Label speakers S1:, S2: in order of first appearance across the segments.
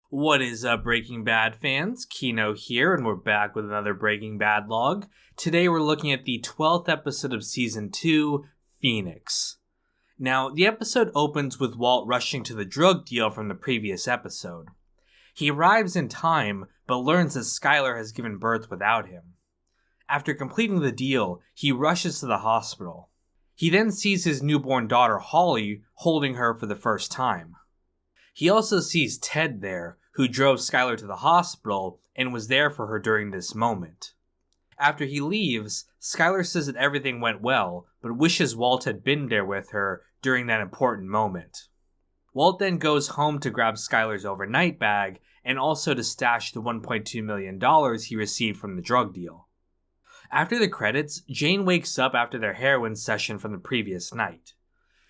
S1: What is up, Breaking Bad fans? Kino here, and we're back with another Breaking Bad log. Today we're looking at the 12th episode of Season 2, Phoenix. Now, the episode opens with Walt rushing to the drug deal from the previous episode. He arrives in time, but learns that Skylar has given birth without him. After completing the deal, he rushes to the hospital. He then sees his newborn daughter Holly holding her for the first time. He also sees Ted there, who drove Skylar to the hospital and was there for her during this moment. After he leaves, Skylar says that everything went well, but wishes Walt had been there with her during that important moment. Walt then goes home to grab Skylar's overnight bag and also to stash the $1.2 million he received from the drug deal. After the credits, Jane wakes up after their heroin session from the previous night.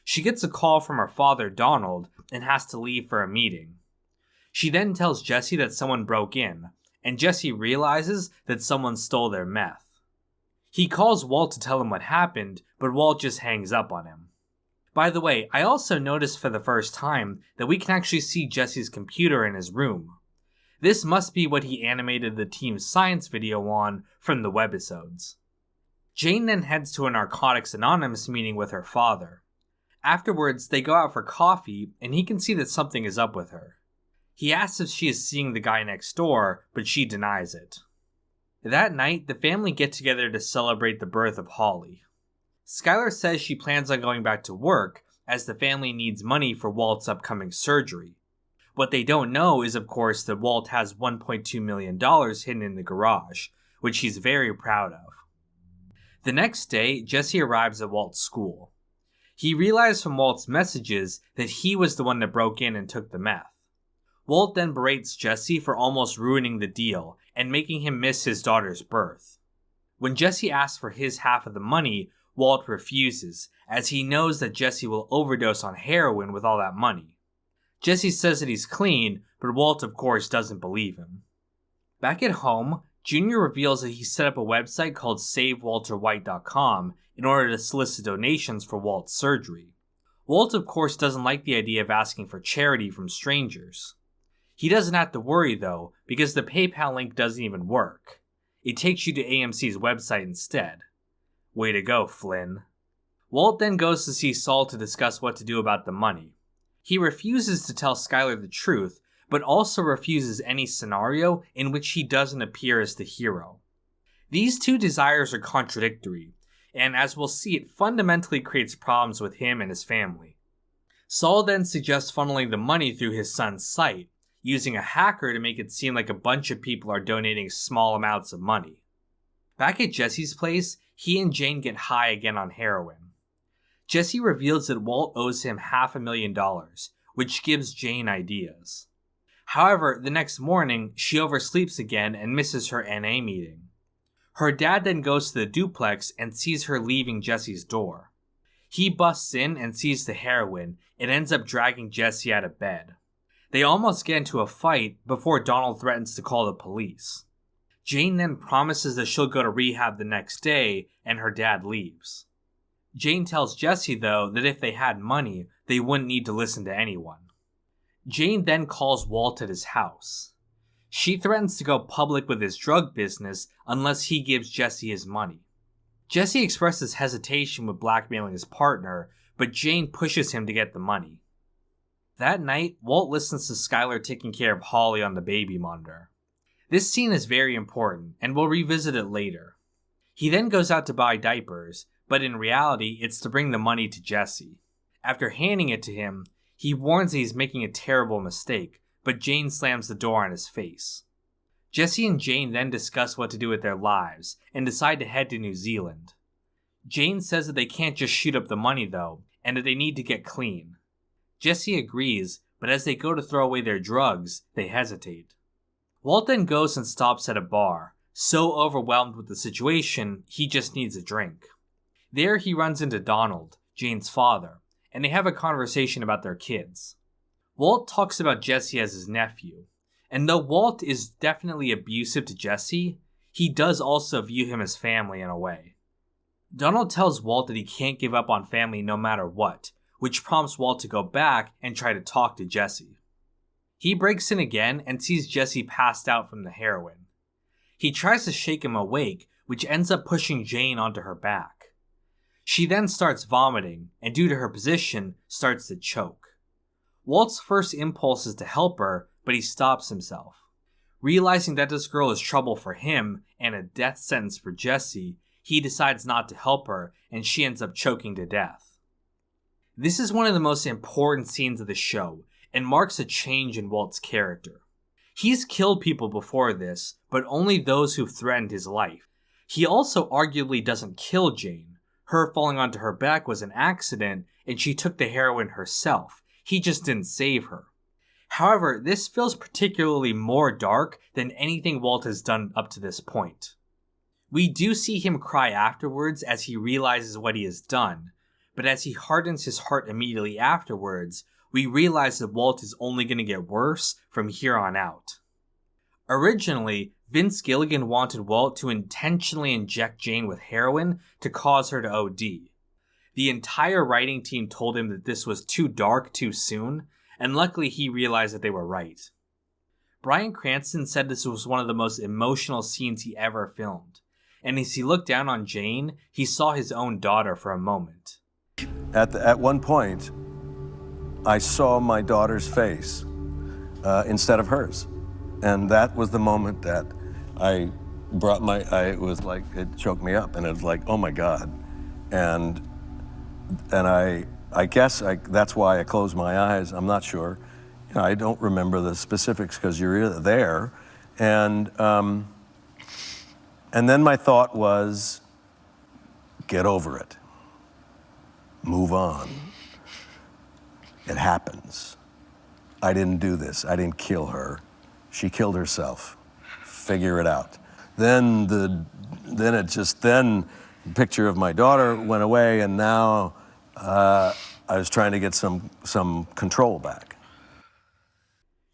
S1: She gets a call from her father, Donald, and has to leave for a meeting. She then tells Jesse that someone broke in, and Jesse realizes that someone stole their meth. He calls Walt to tell him what happened, but Walt just hangs up on him. By the way, I also noticed for the first time that we can actually see Jesse's computer in his room. This must be what he animated the team's science video on from the webisodes. Jane then heads to a Narcotics Anonymous meeting with her father. Afterwards, they go out for coffee, and he can see that something is up with her. He asks if she is seeing the guy next door, but she denies it. That night, the family get together to celebrate the birth of Holly. Skylar says she plans on going back to work, as the family needs money for Walt's upcoming surgery. What they don't know is, of course, that Walt has $1.2 million hidden in the garage, which he's very proud of. The next day, Jesse arrives at Walt's school. He realized from Walt's messages that he was the one that broke in and took the meth. Walt then berates Jesse for almost ruining the deal and making him miss his daughter's birth. When Jesse asks for his half of the money, Walt refuses, as he knows that Jesse will overdose on heroin with all that money. Jesse says that he's clean, but Walt of course doesn't believe him. Back at home, Junior reveals that he set up a website called SaveWalterWhite.com in order to solicit donations for Walt's surgery. Walt of course doesn't like the idea of asking for charity from strangers. He doesn't have to worry though, because the PayPal link doesn't even work. It takes you to AMC's website instead. Way to go, Flynn. Walt then goes to see Saul to discuss what to do about the money. He refuses to tell Skylar the truth, but also refuses any scenario in which he doesn't appear as the hero. These two desires are contradictory, and as we'll see, it fundamentally creates problems with him and his family. Saul then suggests funneling the money through his son's site, using a hacker to make it seem like a bunch of people are donating small amounts of money. Back at Jesse's place, he and Jane get high again on heroin. Jesse reveals that Walt owes him $500,000, which gives Jane ideas. However, the next morning, she oversleeps again and misses her NA meeting. Her dad then goes to the duplex and sees her leaving Jesse's door. He busts in and sees the heroin and ends up dragging Jesse out of bed. They almost get into a fight before Donald threatens to call the police. Jane then promises that she'll go to rehab the next day, and her dad leaves. Jane tells Jesse, though, that if they had money, they wouldn't need to listen to anyone. Jane then calls Walt at his house. She threatens to go public with his drug business unless he gives Jesse his money. Jesse expresses hesitation with blackmailing his partner, but Jane pushes him to get the money. That night, Walt listens to Skylar taking care of Holly on the baby monitor. This scene is very important, and we'll revisit it later. He then goes out to buy diapers, but in reality, it's to bring the money to Jesse. After handing it to him, he warns that he's making a terrible mistake, but Jane slams the door on his face. Jesse and Jane then discuss what to do with their lives, and decide to head to New Zealand. Jane says that they can't just shoot up the money though, and that they need to get clean. Jesse agrees, but as they go to throw away their drugs, they hesitate. Walt then goes and stops at a bar, so overwhelmed with the situation, he just needs a drink. There he runs into Donald, Jane's father, and they have a conversation about their kids. Walt talks about Jesse as his nephew, and though Walt is definitely abusive to Jesse, he does also view him as family in a way. Donald tells Walt that he can't give up on family no matter what, which prompts Walt to go back and try to talk to Jesse. He breaks in again and sees Jesse passed out from the heroin. He tries to shake him awake, which ends up pushing Jane onto her back. She then starts vomiting, and due to her position, starts to choke. Walt's first impulse is to help her, but he stops himself. Realizing that this girl is trouble for him and a death sentence for Jesse, he decides not to help her, and she ends up choking to death. This is one of the most important scenes of the show, and marks a change in Walt's character. He's killed people before this, but only those who've threatened his life. He also arguably doesn't kill Jane. Her falling onto her back was an accident, and she took the heroin herself. He just didn't save her. However, this feels particularly more dark than anything Walt has done up to this point. We do see him cry afterwards as he realizes what he has done, but as he hardens his heart immediately afterwards, we realize that Walt is only going to get worse from here on out. Originally, Vince Gilligan wanted Walt to intentionally inject Jane with heroin to cause her to OD. The entire writing team told him that this was too dark too soon, and luckily he realized that they were right. Bryan Cranston said this was one of the most emotional scenes he ever filmed, and as he looked down on Jane, he saw his own daughter for a moment.
S2: At one point, I saw my daughter's face instead of hers. And that was the moment that I brought it was like, it choked me up, and it was like, oh my God. And I guess that's why I closed my eyes. I'm not sure. You know, I don't remember the specifics because you're there. And then my thought was, get over it. Move on. It happens. I didn't do this. I didn't kill her. She killed herself. Figure it out. Then the picture of my daughter went away, and now I was trying to get some control back.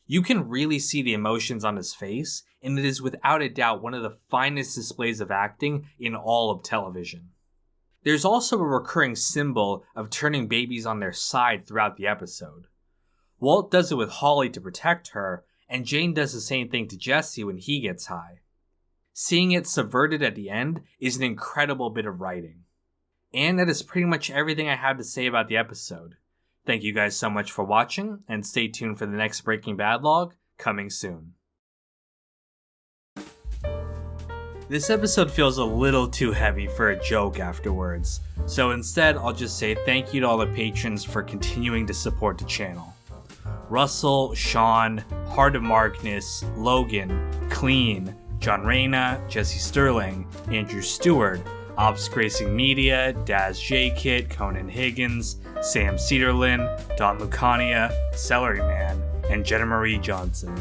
S1: You can really see the emotions on his face, and it is without a doubt one of the finest displays of acting in all of television. There's also a recurring symbol of turning babies on their side throughout the episode. Walt does it with Holly to protect her, and Jane does the same thing to Jesse when he gets high. Seeing it subverted at the end is an incredible bit of writing. And that is pretty much everything I have to say about the episode. Thank you guys so much for watching, and stay tuned for the next Breaking Bad log coming soon. This episode feels a little too heavy for a joke afterwards, so instead I'll just say thank you to all the patrons for continuing to support the channel. Russell, Sean, Heart of Markness, Logan, Clean, John Reyna, Jesse Sterling, Andrew Stewart, Ops Gracing Media, Daz J. Kit, Conan Higgins, Sam Cedarlin, Don Lucania, Celery Man, and Jenna Marie Johnson.